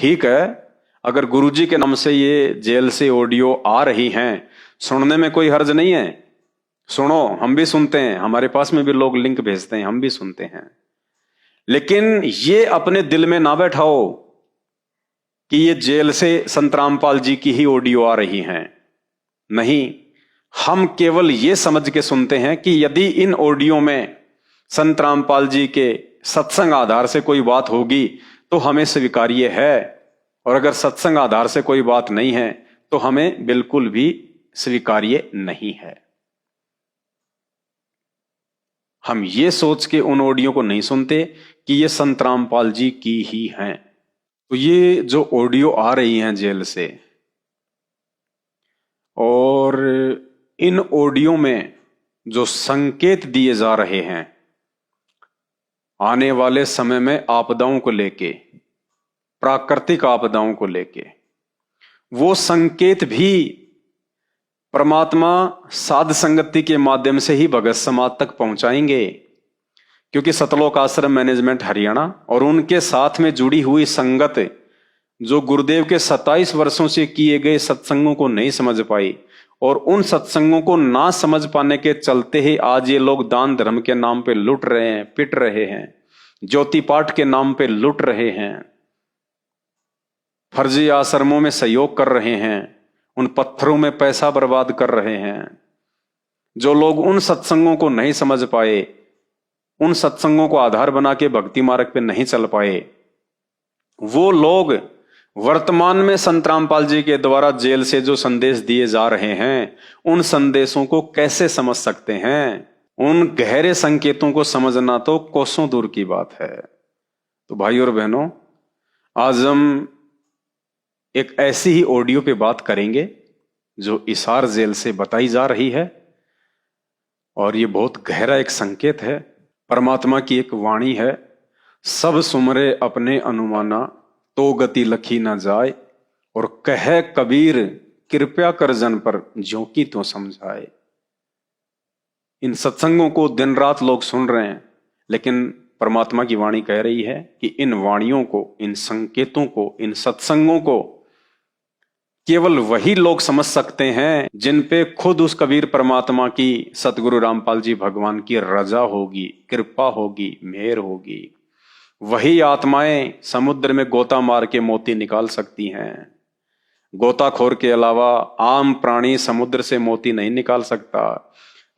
ठीक है, अगर गुरुजी के नाम से ये जेल से ऑडियो आ रही हैं, सुनने में कोई हर्ज नहीं है। सुनो, हम भी सुनते हैं, हमारे पास में भी लोग लिंक भेजते हैं, हम भी सुनते हैं। लेकिन ये अपने दिल में ना बैठाओ कि ये जेल से संत रामपाल जी की ही ऑडियो आ रही हैं। नहीं, हम केवल ये समझ के सुनते हैं कि यदि इन ऑडियो में संत रामपाल जी के सत्संग आधार से कोई बात होगी तो हमें स्वीकार्य है, और अगर सत्संग आधार से कोई बात नहीं है तो हमें बिल्कुल भी स्वीकार्य नहीं है। हम ये सोच के उन ऑडियो को नहीं सुनते कि ये संत रामपाल जी की ही हैं। तो ये जो ऑडियो आ रही हैं जेल से, और इन ऑडियो में जो संकेत दिए जा रहे हैं आने वाले समय में आपदाओं को लेके, प्राकृतिक आपदाओं को लेके, वो संकेत भी परमात्मा साध संगति के माध्यम से ही भगत समाज तक पहुंचाएंगे। क्योंकि सतलोक आश्रम मैनेजमेंट हरियाणा और उनके साथ में जुड़ी हुई संगत जो गुरुदेव के 27 वर्षों से किए गए सत्संगों को नहीं समझ पाई, और उन सत्संगों को ना समझ पाने के चलते ही आज ये लोग दान धर्म के नाम पे लुट रहे हैं, पिट रहे हैं, ज्योति पाठ के नाम पे लुट रहे हैं, फर्जी आश्रमों में सहयोग कर रहे हैं, उन पत्थरों में पैसा बर्बाद कर रहे हैं। जो लोग उन सत्संगों को नहीं समझ पाए, उन सत्संगों को आधार बना के भक्ति मार्ग पे नहीं चल पाए, वो लोग वर्तमान में संत रामपाल जी के द्वारा जेल से जो संदेश दिए जा रहे हैं, उन संदेशों को कैसे समझ सकते हैं? उन गहरे संकेतों को समझना तो कोसों दूर की बात है। तो भाई और बहनों, आज हम एक ऐसी ही ऑडियो पे बात करेंगे जो इसार जेल से बताई जा रही है, और ये बहुत गहरा एक संकेत है, परमात्मा की एक वाणी है। सब सुमरे अपने अनुमाना, तो गति लखी ना जाए, और कहे कबीर कृपया कर जन पर, ज्यों की तो समझाए। इन सत्संगों को दिन रात लोग सुन रहे हैं, लेकिन परमात्मा की वाणी कह रही है कि इन वाणियों को, इन संकेतों को, इन सत्संगों को केवल वही लोग समझ सकते हैं जिन पे खुद उस कबीर परमात्मा की, सतगुरु रामपाल जी भगवान की रजा होगी, कृपा होगी, मेहर होगी। वही आत्माएं समुद्र में गोता मार के मोती निकाल सकती हैं। गोताखोर के अलावा आम प्राणी समुद्र से मोती नहीं निकाल सकता।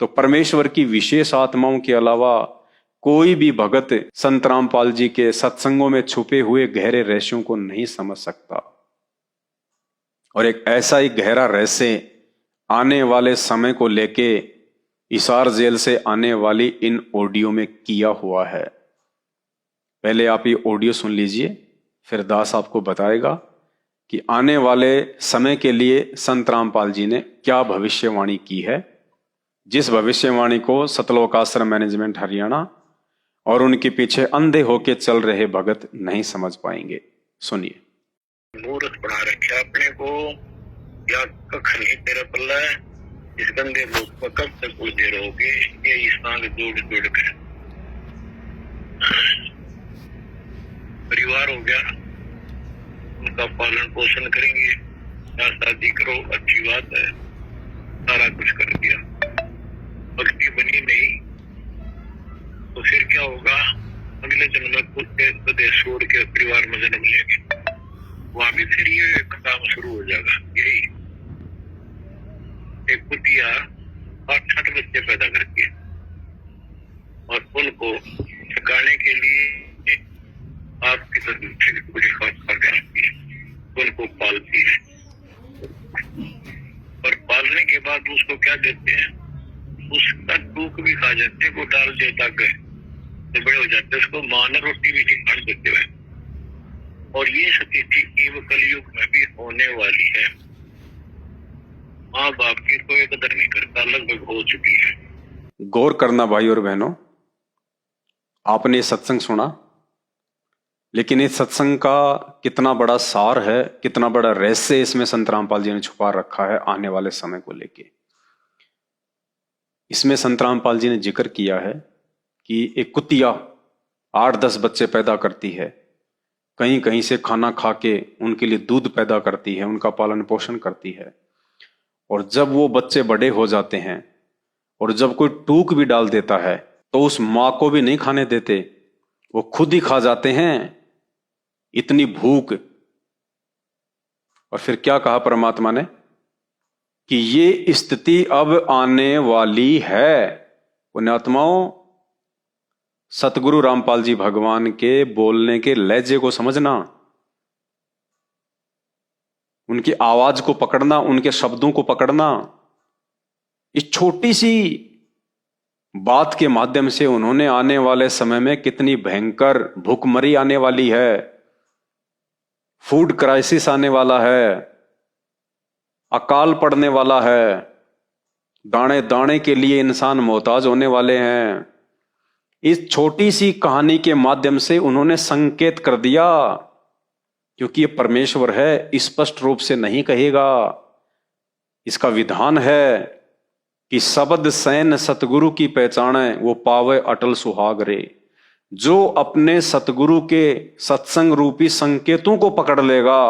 तो परमेश्वर की विशेष आत्माओं के अलावा कोई भी भगत संत रामपाल जी के सत्संगों में छुपे हुए गहरे रहस्यों को नहीं समझ सकता। और एक ऐसा ही गहरा रहस्य आने वाले समय को लेके इसार जेल से आने वाली इन ऑडियो में किया हुआ है। पहले आप ये ऑडियो सुन लीजिए, फिर दास आपको बताएगा कि आने वाले समय के लिए संत रामपाल जी ने क्या भविष्यवाणी की है, जिस भविष्यवाणी को सतलोक आश्रम मैनेजमेंट हरियाणा और उनके पीछे अंधे होके चल रहे भगत नहीं समझ पाएंगे। सुनिए। मूर्ख बना रखे अपने को, या कख नहीं तेरा पल्ला है, इस गंदे लोग को कब तक पूछते रहोगे? ये इस नाल जोड़ जोड़ कर परिवार हो गया, उनका पालन पोषण करेंगे, या शादी करो, अच्छी बात है, सारा कुछ कर दिया, भक्ति बनी नहीं तो फिर क्या होगा? अगले जन्म में खुद के प्रदेश छोड़ के परिवार में जन्म लेंगे, वहां भी फिर ये काम शुरू हो जाएगा। यही एक कुतिया 8 बच्चे पैदा करती है, और उनको छकाने के लिए आपकी उनको पालती है, और पालने के बाद उसको क्या देते हैं? उसका टूक भी खा जाते हैं, वो डाल देता गए तो बड़े हो जाते हैं, उसको मां ने रोटी भी नहीं खाने देते हुए। और ये स्थिति केवल कलयुग में भी होने वाली है। माँ बाप की कोई कदर नहीं करता, लगभग हो चुकी है। गौर करना भाई और बहनों, आपने सत्संग सुना, लेकिन इस सत्संग का कितना बड़ा सार है, कितना बड़ा रहस्य इसमें संत रामपाल जी ने छुपा रखा है आने वाले समय को लेके। इसमें संत रामपाल जी ने जिक्र किया है कि एक कुतिया 8-10 बच्चे पैदा करती है, कहीं कहीं से खाना खा के उनके लिए दूध पैदा करती है, उनका पालन पोषण करती है। और जब वो बच्चे बड़े हो जाते हैं और जब कोई टूक भी डाल देता है तो उस माँ को भी नहीं खाने देते, वो खुद ही खा जाते हैं, इतनी भूख। और फिर क्या कहा परमात्मा ने कि ये स्थिति अब आने वाली है। पुण्यात्माओं, सतगुरु रामपाल जी भगवान के बोलने के लहजे को समझना, उनकी आवाज को पकड़ना, उनके शब्दों को पकड़ना। इस छोटी सी बात के माध्यम से उन्होंने आने वाले समय में कितनी भयंकर भूखमरी आने वाली है, फूड क्राइसिस आने वाला है, अकाल पड़ने वाला है, दाने दाने के लिए इंसान मोहताज होने वाले हैं। इस छोटी सी कहानी के माध्यम से उन्होंने संकेत कर दिया, क्योंकि ये परमेश्वर है, स्पष्ट रूप से नहीं कहेगा। इसका विधान है कि शब्द सैन सतगुरु की पहचाने, वो पावे अटल सुहाग रे। जो अपने सतगुरु के सत्संग रूपी संकेतों को पकड़ लेगा,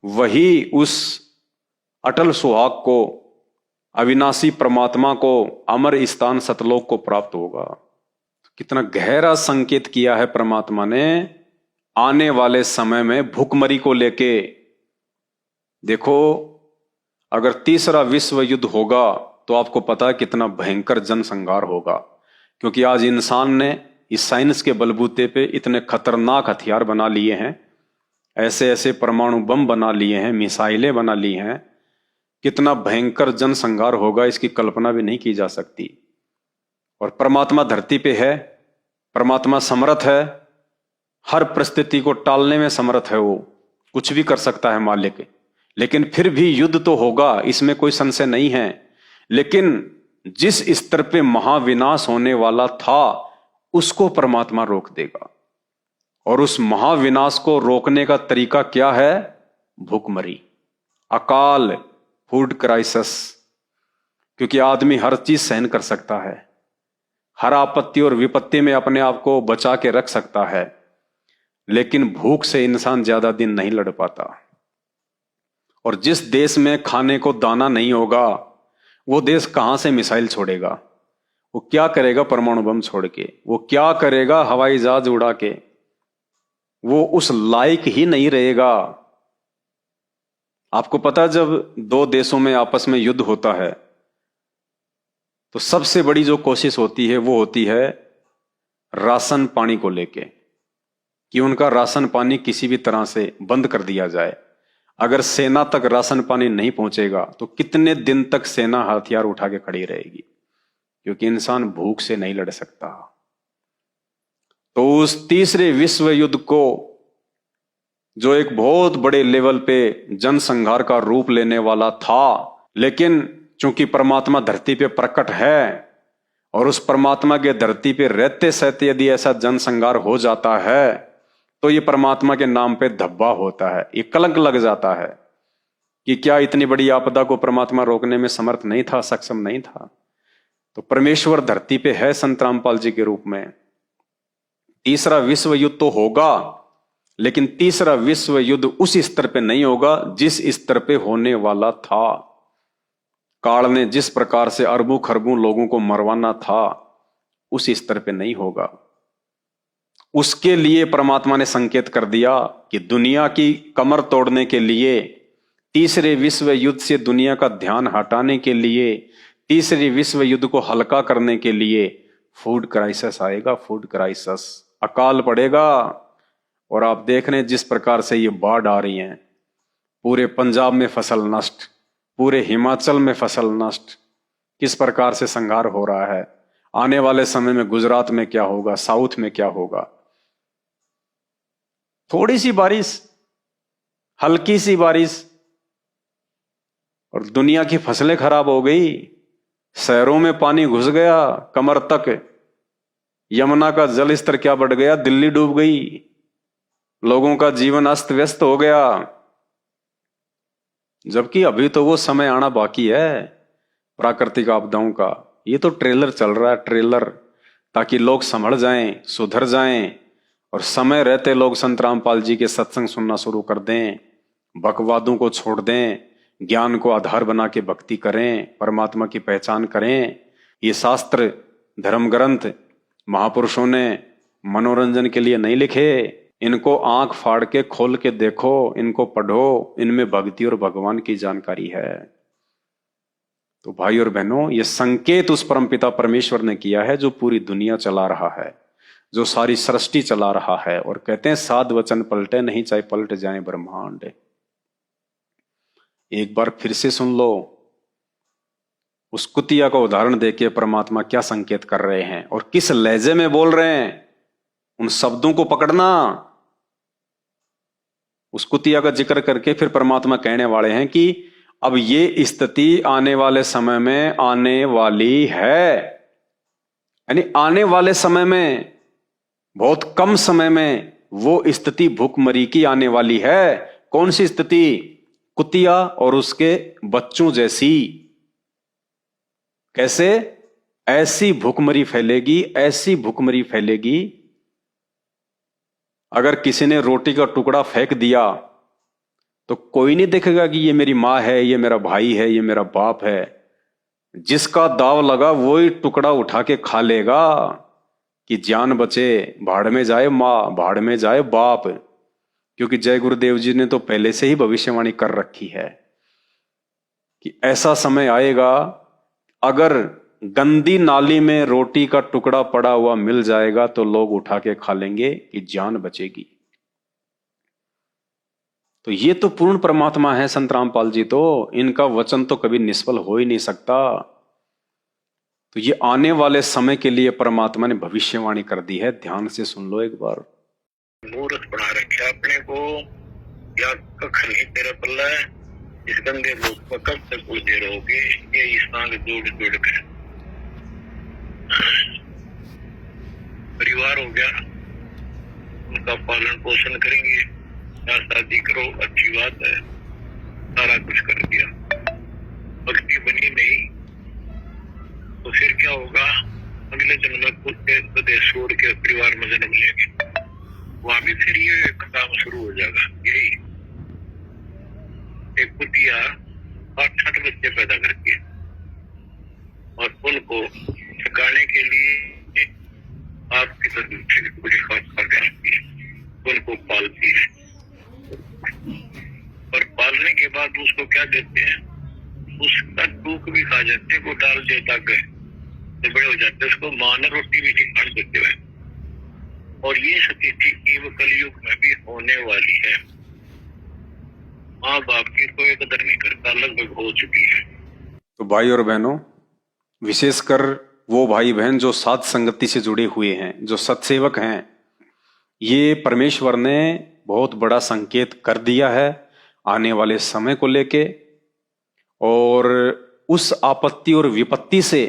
वही उस अटल सुहाग को, अविनाशी परमात्मा को, अमर स्थान सतलोक को प्राप्त होगा। कितना गहरा संकेत किया है परमात्मा ने आने वाले समय में भूखमरी को लेके। देखो, अगर तीसरा विश्व युद्ध होगा तो आपको पता है कितना भयंकर जनसंहार होगा, क्योंकि आज इंसान ने इस साइंस के बलबूते पे इतने खतरनाक हथियार बना लिए हैं, ऐसे ऐसे परमाणु बम बना लिए हैं, मिसाइलें बना ली हैं। कितना भयंकर जनसंहार होगा, इसकी कल्पना भी नहीं की जा सकती। और परमात्मा धरती पे है, परमात्मा समर्थ है, हर परिस्थिति को टालने में समर्थ है, वो कुछ भी कर सकता है मालिक। लेकिन फिर भी युद्ध तो होगा, इसमें कोई संशय नहीं है। लेकिन जिस स्तर पे महाविनाश होने वाला था, उसको परमात्मा रोक देगा। और उस महाविनाश को रोकने का तरीका क्या है? भूखमरी, अकाल, फूड क्राइसिस। क्योंकि आदमी हर चीज सहन कर सकता है, हर आपत्ति और विपत्ति में अपने आप को बचा के रख सकता है, लेकिन भूख से इंसान ज्यादा दिन नहीं लड़ पाता। और जिस देश में खाने को दाना नहीं होगा, वो देश कहां से मिसाइल छोड़ेगा? वो क्या करेगा परमाणु बम छोड़ के? वो क्या करेगा हवाई जहाज उड़ा के? वो उस लायक ही नहीं रहेगा। आपको पता, जब दो देशों में आपस में युद्ध होता है तो सबसे बड़ी जो कोशिश होती है वो होती है राशन पानी को लेके, कि उनका राशन पानी किसी भी तरह से बंद कर दिया जाए। अगर सेना तक राशन पानी नहीं पहुंचेगा तो कितने दिन तक सेना हथियार उठा के खड़ी रहेगी, क्योंकि इंसान भूख से नहीं लड़ सकता। तो उस तीसरे विश्व युद्ध को, जो एक बहुत बड़े लेवल पे जनसंहार का रूप लेने वाला था, लेकिन चूंकि परमात्मा धरती पे प्रकट है और उस परमात्मा के धरती पे रहते सहते यदि ऐसा जनसंहार हो जाता है तो ये परमात्मा के नाम पे धब्बा होता है, ये कलंक लग जाता है कि क्या इतनी बड़ी आपदा को परमात्मा रोकने में समर्थ नहीं था, सक्षम नहीं था। तो परमेश्वर धरती पे है संत रामपाल जी के रूप में। तीसरा विश्व युद्ध तो होगा, लेकिन तीसरा विश्व युद्ध उस स्तर पे नहीं होगा जिस स्तर पे होने वाला था। काल ने जिस प्रकार से अरबों खरबों लोगों को मरवाना था, उस स्तर पे नहीं होगा। उसके लिए परमात्मा ने संकेत कर दिया कि दुनिया की कमर तोड़ने के लिए, तीसरे विश्व युद्ध से दुनिया का ध्यान हटाने के लिए, तीसरे विश्व युद्ध को हल्का करने के लिए फूड क्राइसिस आएगा। फूड क्राइसिस, अकाल पड़ेगा। और आप देख रहे हैं जिस प्रकार से ये बाढ़ आ रही है, पूरे पंजाब में फसल नष्ट, पूरे हिमाचल में फसल नष्ट, किस प्रकार से संहार हो रहा है। आने वाले समय में गुजरात में क्या होगा, साउथ में क्या होगा। थोड़ी सी बारिश, हल्की सी बारिश, और दुनिया की फसलें खराब हो गई। शहरों में पानी घुस गया कमर तक, यमुना का जल स्तर क्या बढ़ गया, दिल्ली डूब गई, लोगों का जीवन अस्त व्यस्त हो गया। जबकि अभी तो वो समय आना बाकी है प्राकृतिक आपदाओं का। ये तो ट्रेलर चल रहा है, ट्रेलर, ताकि लोग संभल जाएं, सुधर जाएं और समय रहते लोग संत रामपाल जी के सत्संग सुनना शुरू कर दें, बकवादों को छोड़ दें, ज्ञान को आधार बना के भक्ति करें, परमात्मा की पहचान करें। ये शास्त्र, धर्म ग्रंथ महापुरुषों ने मनोरंजन के लिए नहीं लिखे। इनको आंख फाड़ के खोल के देखो, इनको पढ़ो, इनमें भक्ति और भगवान की जानकारी है। तो भाई और बहनों, ये संकेत उस परमपिता परमेश्वर ने किया है जो पूरी दुनिया चला रहा है, जो सारी सृष्टि चला रहा है। और कहते हैं साध वचन पलटे नहीं, चाहे पलट जाए ब्रह्मांड। एक बार फिर से सुन लो उस कुतिया का उदाहरण देके परमात्मा क्या संकेत कर रहे हैं और किस लहजे में बोल रहे हैं। उन शब्दों को पकड़ना। उस कुतिया का जिक्र करके फिर परमात्मा कहने वाले हैं कि अब ये स्थिति आने वाले समय में आने वाली है। यानी आने वाले समय में, बहुत कम समय में वो स्थिति भूखमरी की आने वाली है। कौन सी स्थिति? कुतिया और उसके बच्चों जैसी। कैसे? ऐसी भूखमरी फैलेगी, ऐसी भूखमरी फैलेगी, अगर किसी ने रोटी का टुकड़ा फेंक दिया तो कोई नहीं देखेगा कि ये मेरी माँ है, ये मेरा भाई है, ये मेरा बाप है। जिसका दाव लगा वो ही टुकड़ा उठा के खा लेगा कि जान बचे, भाड़ में जाए माँ, भाड़ में जाए बाप। क्योंकि जय गुरुदेव जी ने तो पहले से ही भविष्यवाणी कर रखी है कि ऐसा समय आएगा, अगर गंदी नाली में रोटी का टुकड़ा पड़ा हुआ मिल जाएगा तो लोग उठा के खा लेंगे कि जान बचेगी। तो ये तो पूर्ण परमात्मा है संत रामपाल जी, तो इनका वचन तो कभी निष्फल हो ही नहीं सकता। तो ये आने वाले समय के लिए परमात्मा ने भविष्यवाणी कर दी है। ध्यान से सुन लो एक बार। मूर्ख बना रखे अपने को, या कख नहीं तेरा पल्ला है, इस गंदे लोग को कब तक उलझे रहोगे। ये सांग जोड़ जोड़ कर परिवार हो गया, उनका पालन पोषण करेंगे, शादी करो, अच्छी बात है, सारा कुछ कर दिया। भक्ति बनी नहीं तो फिर क्या होगा? अगले जन्म में खुद के प्रदेश छोड़ के परिवार में जन्म लेंगे, वहां भी फिर ये काम शुरू हो जाएगा। यही एक कुतिया 8 बच्चे पैदा करके और उनको सिखाने के लिए आपकी उनको पालती है, और पालने के बाद उसको क्या देते हैं? उसका टूक भी खा जाते हैं, वो डाल देता गए तो बड़े हो जाते हैं। उसको मां ने रोटी भी नहीं खा देते हुए। और ये स्थिति कलयुग में भी होने वाली है। माँ बाप की कोई कदर नहीं करता, लगभग हो चुकी है। तो भाई और बहनों, विशेषकर वो भाई बहन जो साध संगति से जुड़े हुए हैं, जो सत्सेवक हैं, ये परमेश्वर ने बहुत बड़ा संकेत कर दिया है आने वाले समय को लेके। और उस आपत्ति और विपत्ति से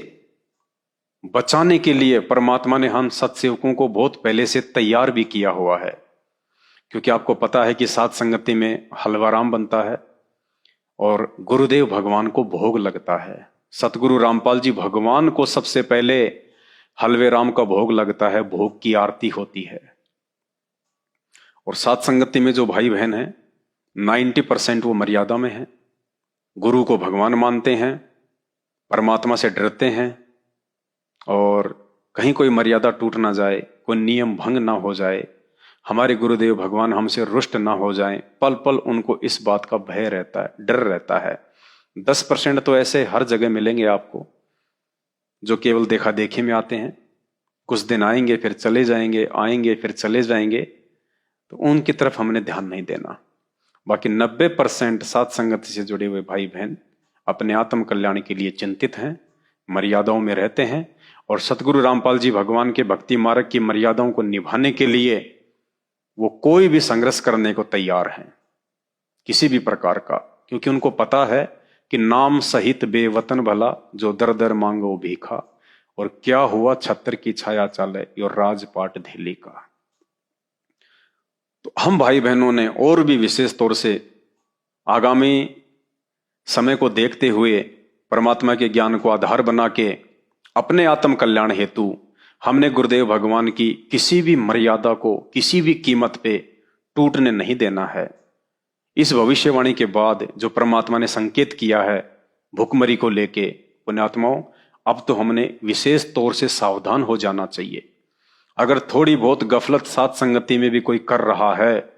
बचाने के लिए परमात्मा ने हम सत्सेवकों को बहुत पहले से तैयार भी किया हुआ है। क्योंकि आपको पता है कि साध संगति में हलवा राम बनता है और गुरुदेव भगवान को भोग लगता है। सतगुरु रामपाल जी भगवान को सबसे पहले हलवे राम का भोग लगता है, भोग की आरती होती है। और साध संगति में जो भाई बहन हैं 90% वो मर्यादा में हैं, गुरु को भगवान मानते हैं, परमात्मा से डरते हैं, और कहीं कोई मर्यादा टूट ना जाए, कोई नियम भंग ना हो जाए, हमारे गुरुदेव भगवान हमसे रुष्ट ना हो जाएं, पल पल उनको इस बात का भय रहता है, डर रहता है। 10% तो ऐसे हर जगह मिलेंगे आपको जो केवल देखा देखी में आते हैं, कुछ दिन आएंगे फिर चले जाएंगे, आएंगे फिर चले जाएंगे, तो उनकी तरफ हमने ध्यान नहीं देना। बाकी 90% साध संगति से जुड़े हुए भाई बहन अपने आत्म कल्याण के लिए चिंतित हैं, मर्यादाओं में रहते हैं, और सतगुरु रामपाल जी भगवान के भक्ति मार्ग की मर्यादाओं को निभाने के लिए वो कोई भी संघर्ष करने को तैयार हैं, किसी भी प्रकार का। क्योंकि उनको पता है कि नाम सहित बेवतन भला, जो दर दर मांगो भीखा, और क्या हुआ छत्र की छाया चाले और राजपाट धेली का। तो हम भाई बहनों ने और भी विशेष तौर से आगामी समय को देखते हुए परमात्मा के ज्ञान को आधार बना के अपने आत्म कल्याण हेतु हमने गुरुदेव भगवान की किसी भी मर्यादा को किसी भी कीमत पे टूटने नहीं देना है। इस भविष्यवाणी के बाद जो परमात्मा ने संकेत किया है भुखमरी को लेके, पुण्यात्माओं, अब तो हमने विशेष तौर से सावधान हो जाना चाहिए। अगर थोड़ी बहुत गफलत साध संगति में भी कोई कर रहा है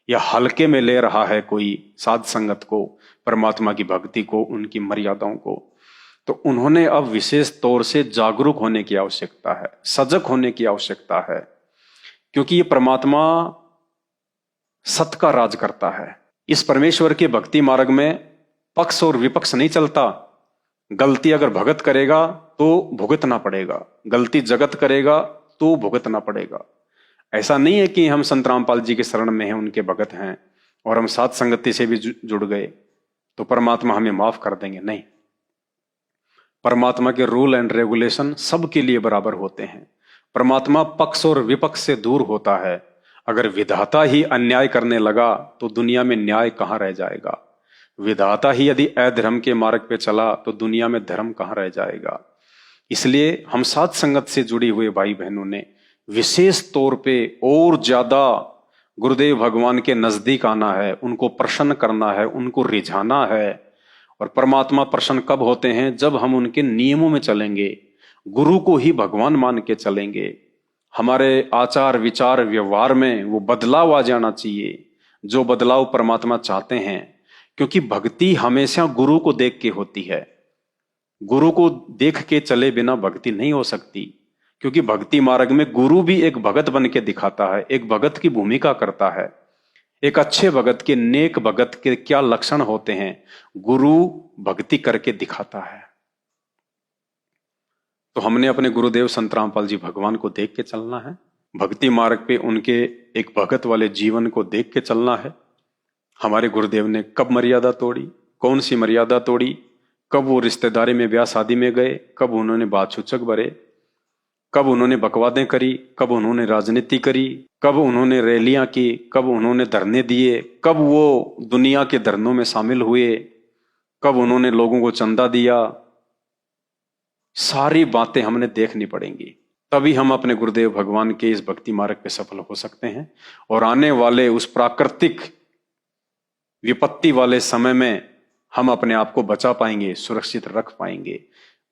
या हल्के में ले रहा है कोई साध संगत को, परमात्मा की भक्ति को, उनकी मर्यादाओं को, तो उन्होंने अब विशेष तौर से जागरूक होने की आवश्यकता है, सजग होने की आवश्यकता है। क्योंकि ये परमात्मा सत का राज करता है। इस परमेश्वर के भक्ति मार्ग में पक्ष और विपक्ष नहीं चलता। गलती अगर भगत करेगा तो भुगतना पड़ेगा, गलती जगत करेगा तो भुगतना पड़ेगा। ऐसा नहीं है कि हम संत रामपाल जी के शरण में हैं, उनके भगत हैं और हम साथ संगति से भी जुड़ गए तो परमात्मा हमें माफ कर देंगे, नहीं। परमात्मा के रूल एंड रेगुलेशन सबके लिए बराबर होते हैं। परमात्मा पक्ष और विपक्ष से दूर होता है। अगर विधाता ही अन्याय करने लगा तो दुनिया में न्याय कहां रह जाएगा। विधाता ही यदि अधर्म के मार्ग पे चला तो दुनिया में धर्म कहां रह जाएगा। इसलिए हम साथ संगत से जुड़े हुए भाई बहनों ने विशेष तौर पे और ज्यादा गुरुदेव भगवान के नजदीक आना है, उनको प्रसन्न करना है, उनको रिझाना है। और परमात्मा प्रसन्न कब होते हैं? जब हम उनके नियमों में चलेंगे, गुरु को ही भगवान मान के चलेंगे। हमारे आचार विचार व्यवहार में वो बदलाव आ जाना चाहिए, जो बदलाव परमात्मा चाहते हैं। क्योंकि भक्ति हमेशा गुरु को देख के होती है। गुरु को देख के चले बिना भक्ति नहीं हो सकती। क्योंकि भक्ति मार्ग में गुरु भी एक भगत बन के दिखाता है, एक भगत की भूमिका करता है। एक अच्छे भगत के, नेक भगत के क्या लक्षण होते हैं, गुरु भक्ति करके दिखाता है। तो हमने अपने गुरुदेव संत रामपाल जी भगवान को देख के चलना है। भक्ति मार्ग पे उनके एक भगत वाले जीवन को देख के चलना है। हमारे गुरुदेव ने कब मर्यादा तोड़ी, कौन सी मर्यादा तोड़ी, कब वो रिश्तेदारी में, ब्याह शादी में गए, कब उन्होंने बात सूचक भरे, कब उन्होंने बकवादें करी, कब उन्होंने राजनीति करी, कब उन्होंने रैलियां की, कब उन्होंने धरने दिए, कब वो दुनिया के धरनों में शामिल हुए, कब उन्होंने लोगों को चंदा दिया। सारी बातें हमने देखनी पड़ेंगी, तभी हम अपने गुरुदेव भगवान के इस भक्ति मार्ग पे सफल हो सकते हैं। और आने वाले उस प्राकृतिक विपत्ति वाले समय में हम अपने आप को बचा पाएंगे, सुरक्षित रख पाएंगे।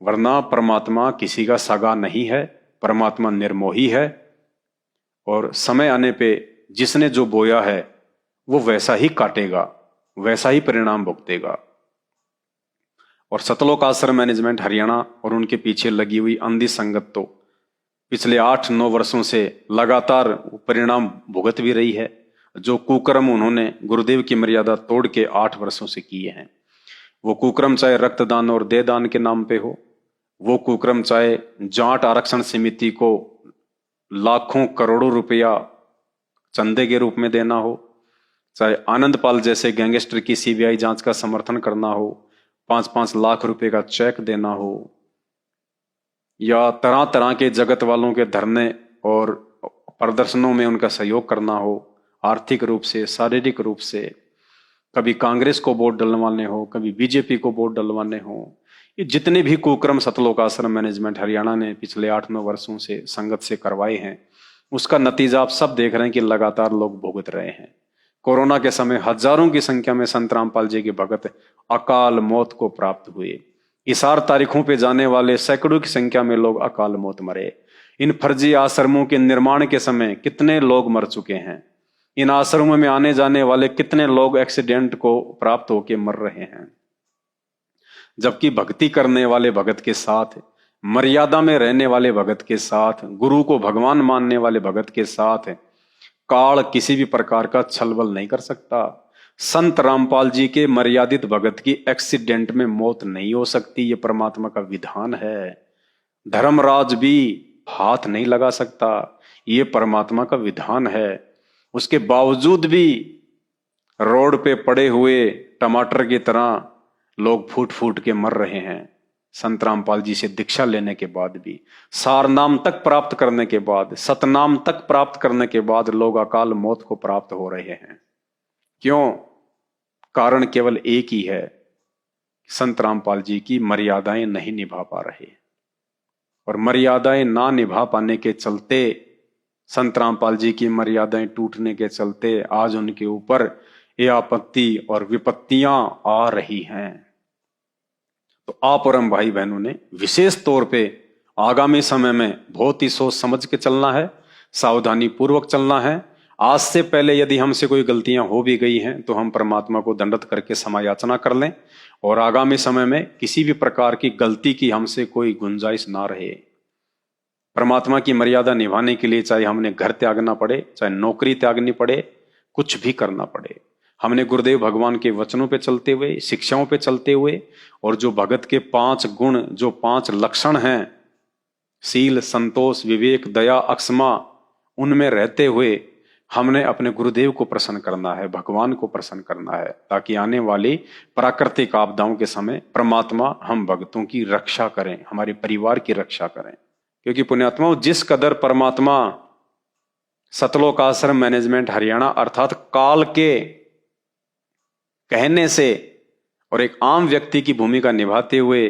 वरना परमात्मा किसी का सगा नहीं है, परमात्मा निर्मोही है। और समय आने पे जिसने जो बोया है वो वैसा ही काटेगा, वैसा ही परिणाम भुगतेगा। और सतलोक आश्रम मैनेजमेंट हरियाणा और उनके पीछे लगी हुई अंधी संगत तो पिछले 8-9 वर्षों से लगातार परिणाम भुगत भी रही है। जो कुकर्म उन्होंने गुरुदेव की मर्यादा तोड़ के 8 वर्षों से किए हैं, वो कुकर्म चाहे रक्तदान और देहदान के नाम पे हो, वो कुकर्म चाहे जाट आरक्षण समिति को लाखों करोड़ों रुपया चंदे के रूप में देना हो, चाहे आनंदपाल जैसे गैंगस्टर की सीबीआई जांच का समर्थन करना हो, 5-5 लाख रुपए का चेक देना हो, या तरह तरह के जगत वालों के धरने और प्रदर्शनों में उनका सहयोग करना हो, आर्थिक रूप से, शारीरिक रूप से, कभी कांग्रेस को वोट डलवाने हो, कभी बीजेपी को वोट डलवाने हो। ये जितने भी कुक्रम सतलोक आश्रम मैनेजमेंट हरियाणा ने पिछले 8-9 वर्षों से संगत से करवाए हैं, उसका नतीजा आप सब देख रहे हैं कि लगातार लोग भुगत रहे हैं। कोरोना के समय हजारों की संख्या में संत रामपाल जी के भगत अकाल मौत को प्राप्त हुए। इशार तारीखों पे जाने वाले सैकड़ों की संख्या में लोग अकाल मौत मरे। इन फर्जी आश्रमों के निर्माण के समय कितने लोग मर चुके हैं। इन आश्रमों में आने जाने वाले कितने लोग एक्सीडेंट को प्राप्त होकर मर रहे हैं। जबकि भक्ति करने वाले भगत के साथ, मर्यादा में रहने वाले भगत के साथ, गुरु को भगवान मानने वाले भगत के साथ काल किसी भी प्रकार का छलबल नहीं कर सकता। संत रामपाल जी के मर्यादित भगत की एक्सीडेंट में मौत नहीं हो सकती, ये परमात्मा का विधान है। धर्मराज भी हाथ नहीं लगा सकता, ये परमात्मा का विधान है। उसके बावजूद भी रोड पे पड़े हुए टमाटर की तरह लोग फूट फूट के मर रहे हैं। संत रामपाल जी से दीक्षा लेने के बाद भी, सारनाम तक प्राप्त करने के बाद, सतनाम तक प्राप्त करने के बाद लोग अकाल मौत को प्राप्त हो रहे हैं। क्यों? कारण केवल एक ही है, संत रामपाल जी की मर्यादाएं नहीं निभा पा रहे। और मर्यादाएं ना निभा पाने के चलते, संत रामपाल जी की मर्यादाएं टूटने के चलते आज उनके ऊपर ये आपत्ति और विपत्तियां आ रही हैं। तो आप और हम भाई बहनों ने विशेष तौर पे आगामी समय में बहुत ही सोच समझ के चलना है, सावधानी पूर्वक चलना है। आज से पहले यदि हमसे कोई गलतियां हो भी गई हैं तो हम परमात्मा को दंडवत करके क्षमा याचना कर लें, और आगामी समय में किसी भी प्रकार की गलती की हमसे कोई गुंजाइश ना रहे। परमात्मा की मर्यादा निभाने के लिए चाहे हमने घर त्यागना पड़े, चाहे नौकरी त्यागनी पड़े, कुछ भी करना पड़े, हमने गुरुदेव भगवान के वचनों पे चलते हुए, शिक्षाओं पे चलते हुए, और जो भगत के 5 गुण, जो 5 लक्षण हैं, शील, संतोष, विवेक, दया, अक्षमा, उनमें रहते हुए हमने अपने गुरुदेव को प्रसन्न करना है, भगवान को प्रसन्न करना है, ताकि आने वाली प्राकृतिक आपदाओं के समय परमात्मा हम भक्तों की रक्षा करें, हमारे परिवार की रक्षा करें। क्योंकि पुण्यात्माओं, जिस कदर परमात्मा सतलोक आश्रम मैनेजमेंट हरियाणा अर्थात काल के कहने से और एक आम व्यक्ति की भूमिका निभाते हुए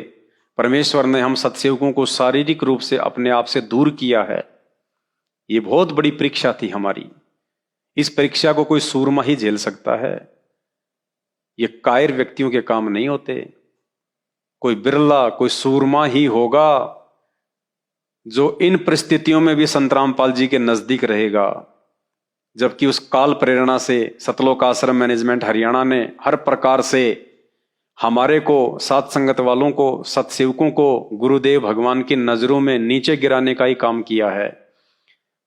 परमेश्वर ने हम सत्सेवकों को शारीरिक रूप से अपने आप से दूर किया है, ये बहुत बड़ी परीक्षा थी हमारी। इस परीक्षा को कोई सूरमा ही झेल सकता है, ये कायर व्यक्तियों के काम नहीं होते। कोई बिरला, कोई सूरमा ही होगा जो इन परिस्थितियों में भी संत रामपाल जी के नजदीक रहेगा। जबकि उस काल प्रेरणा से सतलोक आश्रम मैनेजमेंट हरियाणा ने हर प्रकार से हमारे को, साथ संगत वालों को, सत्सेवकों को गुरुदेव भगवान की नजरों में नीचे गिराने का ही काम किया है।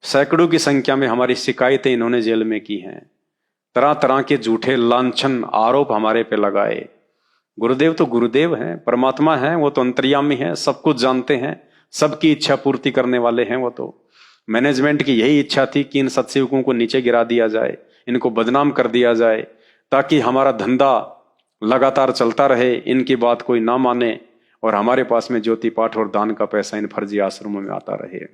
सैकड़ों की संख्या में हमारी शिकायतें इन्होंने जेल में की हैं, तरह तरह के झूठे लांछन आरोप हमारे पे लगाए। गुरुदेव तो गुरुदेव हैं, परमात्मा हैं, वो तो अंतर्यामी हैं, सब कुछ जानते हैं, सबकी इच्छा पूर्ति करने वाले हैं। वो तो मैनेजमेंट की यही इच्छा थी कि इन सत्सेवकों को नीचे गिरा दिया जाए, इनको बदनाम कर दिया जाए, ताकि हमारा धंधा लगातार चलता रहे, इनकी बात कोई ना माने और हमारे पास में ज्योति पाठ और दान का पैसा इन फर्जी आश्रमों में आता रहे।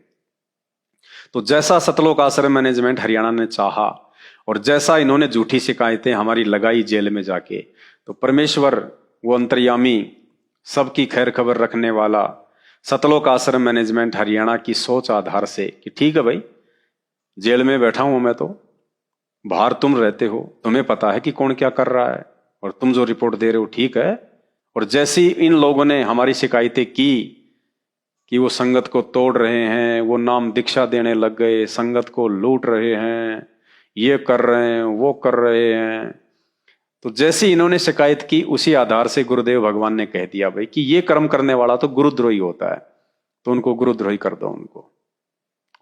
तो जैसा सतलोक आश्रम मैनेजमेंट हरियाणा ने चाहा और जैसा इन्होंने झूठी शिकायतें हमारी लगाई जेल में जाके, तो परमेश्वर वो अंतर्यामी, सबकी खैर खबर रखने वाला, सतलोक आश्रम मैनेजमेंट हरियाणा की सोच आधार से कि ठीक है भाई, जेल में बैठा हूं मैं, तो बाहर तुम रहते हो, तुम्हें पता है कि कौन क्या कर रहा है, और तुम जो रिपोर्ट दे रहे हो ठीक है। और जैसी इन लोगों ने हमारी शिकायतें की कि वो संगत को तोड़ रहे हैं, वो नाम दीक्षा देने लग गए, संगत को लूट रहे हैं, ये कर रहे हैं, वो कर रहे हैं, तो जैसी इन्होंने शिकायत की उसी आधार से गुरुदेव भगवान ने कह दिया भाई कि ये कर्म करने वाला तो गुरुद्रोही होता है, तो उनको गुरुद्रोही कर दो उनको,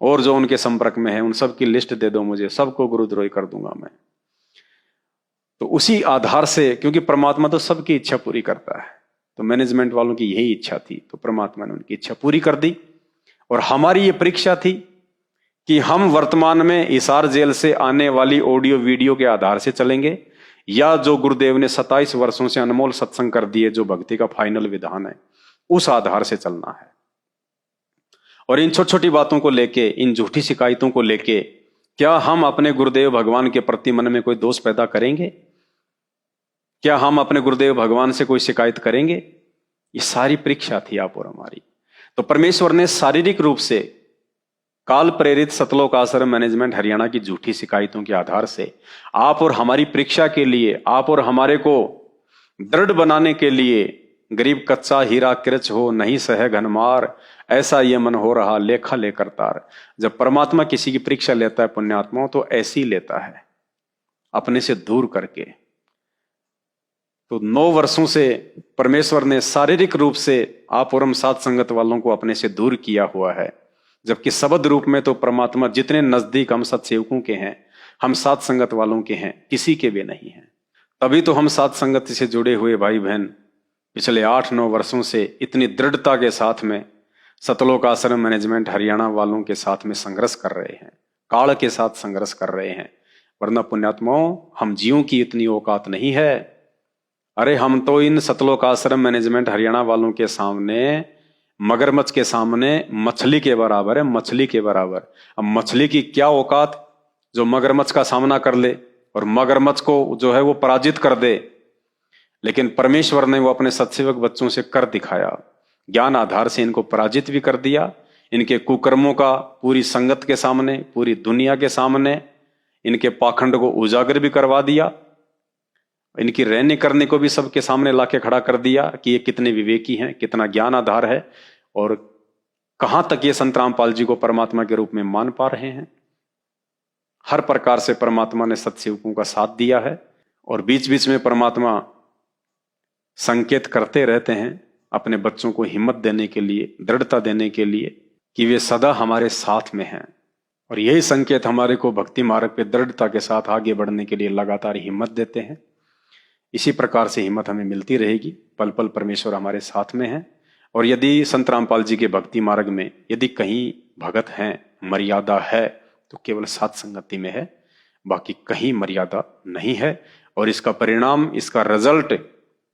और जो उनके संपर्क में है उन सब की लिस्ट दे दो मुझे, सबको गुरुद्रोही कर दूंगा मैं। तो उसी आधार से, क्योंकि परमात्मा तो सबकी इच्छा पूरी करता है, तो मैनेजमेंट वालों की यही इच्छा थी, तो परमात्मा ने उनकी इच्छा पूरी कर दी। और हमारी ये परीक्षा थी कि हम वर्तमान में हिसार जेल से आने वाली ऑडियो वीडियो के आधार से चलेंगे, या जो गुरुदेव ने 27 वर्षों से अनमोल सत्संग कर दिए, जो भक्ति का फाइनल विधान है, उस आधार से चलना है। और इन छोटी छोटी बातों को लेके, इन झूठी शिकायतों को लेके, क्या हम अपने गुरुदेव भगवान के प्रति मन में कोई दोष पैदा करेंगे? क्या हम अपने गुरुदेव भगवान से कोई शिकायत करेंगे? ये सारी परीक्षा थी आप और हमारी। तो परमेश्वर ने शारीरिक रूप से काल प्रेरित सतलोक आश्रम मैनेजमेंट हरियाणा की झूठी शिकायतों के आधार से आप और हमारी परीक्षा के लिए, आप और हमारे को दृढ़ बनाने के लिए, गरीब कच्चा हीरा किरच हो नहीं सह घनमार, ऐसा ये मन हो रहा लेखा लेकर तार। जब परमात्मा किसी की परीक्षा लेता है पुण्यात्माओं, तो ऐसी लेता है, अपने से दूर करके। तो 9 वर्षों से परमेश्वर ने शारीरिक रूप से आप और हम साथ संगत वालों को अपने से दूर किया हुआ है, जबकि शब्द रूप में तो परमात्मा जितने नजदीक हम सत्सेवकों के हैं, हम साथ संगत वालों के हैं, किसी के भी नहीं हैं। तभी तो हम साथ संगत से जुड़े हुए भाई बहन पिछले 8-9 वर्षों से इतनी दृढ़ता के साथ में सतलोक आश्रम मैनेजमेंट हरियाणा वालों के साथ में संघर्ष कर रहे हैं, काल के साथ संघर्ष कर रहे हैं। वरना पुण्यात्माओं, हम जीवों की इतनी औकात नहीं है। अरे हम तो इन सतलोक आश्रम मैनेजमेंट हरियाणा वालों के सामने, मगरमच्छ के सामने मछली के बराबर है, मछली के बराबर। अब मछली की क्या औकात जो मगरमच्छ का सामना कर ले और मगरमच्छ को जो है वो पराजित कर दे। लेकिन परमेश्वर ने वो अपने सत्सेवक बच्चों से कर दिखाया, ज्ञान आधार से इनको पराजित भी कर दिया इनके कुकर्मों का पूरी संगत के सामने, पूरी दुनिया के सामने इनके पाखंड को उजागर भी करवा दिया, इनकी रहने करने को भी सबके सामने लाके खड़ा कर दिया कि ये कितने विवेकी हैं, कितना ज्ञान आधार है, और कहां तक ये संत रामपाल जी को परमात्मा के रूप में मान पा रहे हैं। हर प्रकार से परमात्मा ने सत्सेवकों का साथ दिया है, और बीच बीच में परमात्मा संकेत करते रहते हैं अपने बच्चों को हिम्मत देने के लिए, दृढ़ता देने के लिए कि वे सदा हमारे साथ में हैं। और यही संकेत हमारे को भक्ति मार्ग पे दृढ़ता के साथ आगे बढ़ने के लिए लगातार हिम्मत देते हैं। इसी प्रकार से हिम्मत हमें मिलती रहेगी, पल पल परमेश्वर हमारे साथ में है। और यदि संत रामपाल जी के भक्ति मार्ग में यदि कहीं भगत हैं, मर्यादा है, तो केवल सात संगति में है, बाकी कहीं मर्यादा नहीं है। और इसका परिणाम, इसका रिजल्ट,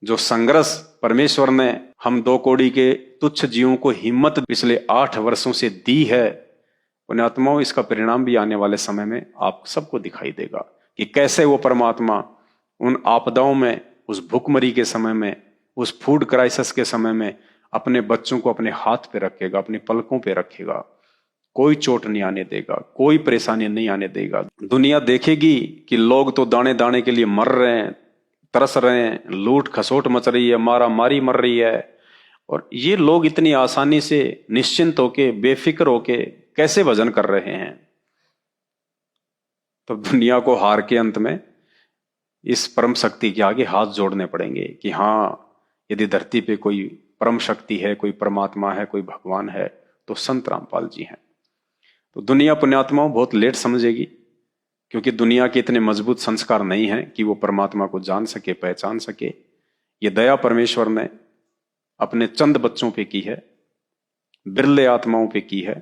जो संघर्ष परमेश्वर ने हम 2 कौड़ी के तुच्छ जीवों को हिम्मत पिछले 8 वर्षों से दी है, पुण्यात्माओं, इसका परिणाम भी आने वाले समय में आप सबको दिखाई देगा कि कैसे वो परमात्मा उन आपदाओं में, उस भूखमरी के समय में, उस फूड क्राइसिस के समय में अपने बच्चों को अपने हाथ पे रखेगा, अपने पलकों पे रखेगा, कोई चोट नहीं आने देगा, कोई परेशानी नहीं आने देगा। दुनिया देखेगी कि लोग तो दाने दाने के लिए मर रहे हैं, तरस रहे हैं, लूट खसोट मच रही है, मारा मारी मर रही है, और ये लोग इतनी आसानी से निश्चिंत होके, बेफिक्र होके कैसे भजन कर रहे हैं। तो दुनिया को हार के अंत में इस परम शक्ति के आगे हाथ जोड़ने पड़ेंगे कि हाँ, यदि धरती पे कोई परम शक्ति है, कोई परमात्मा है, कोई भगवान है, तो संत रामपाल जी हैं। तो दुनिया पुण्यात्माओं बहुत लेट समझेगी, क्योंकि दुनिया के इतने मजबूत संस्कार नहीं हैं कि वो परमात्मा को जान सके, पहचान सके। ये दया परमेश्वर ने अपने चंद बच्चों पे की है, बिरले आत्माओं पे की है।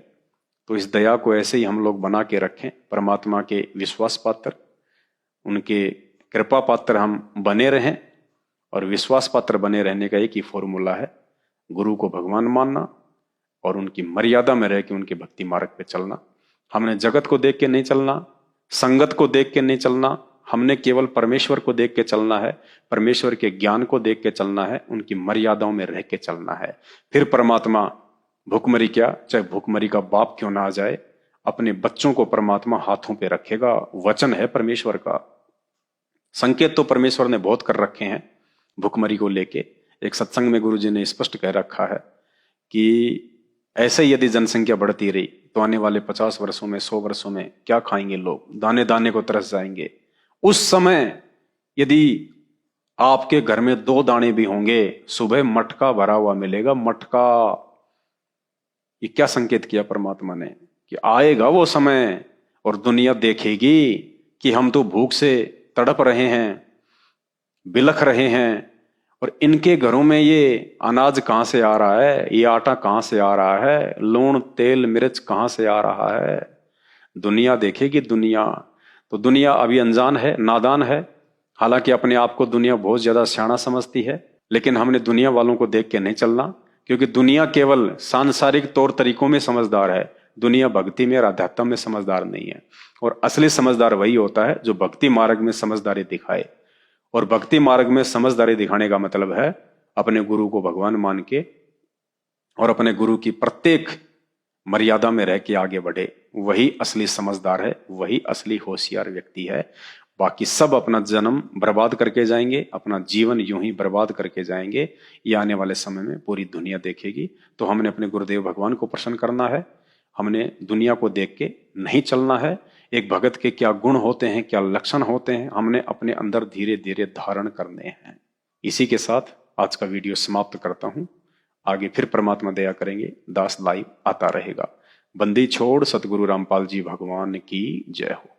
तो इस दया को ऐसे ही हम लोग बना के रखें, परमात्मा के विश्वास पात्र, उनके कृपा पात्र हम बने रहें। और विश्वास पात्र बने रहने का एक ही फॉर्मूला है, गुरु को भगवान मानना और उनकी मर्यादा में रह के उनके भक्ति मार्ग पे चलना। हमने जगत को देख के नहीं चलना, संगत को देख के नहीं चलना, हमने केवल परमेश्वर को देख के चलना है, परमेश्वर के ज्ञान को देख के चलना है, उनकी मर्यादाओं में रह के चलना है। फिर परमात्मा भूखमरी क्या, चाहे भूखमरी का बाप क्यों ना आ जाए, अपने बच्चों को परमात्मा हाथों पे रखेगा। वचन है परमेश्वर का, संकेत तो परमेश्वर ने बहुत कर रखे हैं भूखमरी को लेके। एक सत्संग में गुरु जी ने स्पष्ट कह रखा है कि ऐसे यदि जनसंख्या बढ़ती रही तो आने वाले 50 वर्षों में, 100 वर्षों में क्या खाएंगे लोग, दाने दाने को तरस जाएंगे। उस समय यदि आपके घर में 2 दाने भी होंगे, सुबह मटका भरा हुआ मिलेगा, मटका। ये क्या संकेत किया परमात्मा ने कि आएगा वो समय और दुनिया देखेगी कि हम तो भूख से तड़प रहे हैं, बिलख रहे हैं, और इनके घरों में ये अनाज कहां से आ रहा है, ये आटा कहां से आ रहा है, लूण तेल मिर्च कहां से आ रहा है। दुनिया देखेगी दुनिया। तो दुनिया अभी अनजान है, नादान है, हालांकि अपने आप को दुनिया बहुत ज्यादा सियाना समझती है, लेकिन हमने दुनिया वालों को देख के नहीं चलना, क्योंकि दुनिया केवल सांसारिक तौर तरीकों में समझदार है, दुनिया भक्ति में और अध्यात्म में समझदार नहीं है। और असली समझदार वही होता है जो भक्ति मार्ग में समझदारी दिखाए। और भक्ति मार्ग में समझदारी दिखाने का मतलब है अपने गुरु को भगवान मान के और अपने गुरु की प्रत्येक मर्यादा में रह के आगे बढ़े। वही असली समझदार है, वही असली होशियार व्यक्ति है। बाकी सब अपना जन्म बर्बाद करके जाएंगे, अपना जीवन यूं ही बर्बाद करके जाएंगे। ये आने वाले समय में पूरी दुनिया देखेगी। तो हमने अपने गुरुदेव भगवान को प्रसन्न करना है, हमने दुनिया को देख के नहीं चलना है। एक भगत के क्या गुण होते हैं, क्या लक्षण होते हैं, हमने अपने अंदर धीरे धीरे धारण करने हैं। इसी के साथ आज का वीडियो समाप्त करता हूं। आगे फिर परमात्मा दया करेंगे, दास लाइव आता रहेगा। बंदी छोड़ सतगुरु रामपाल जी भगवान की जय हो।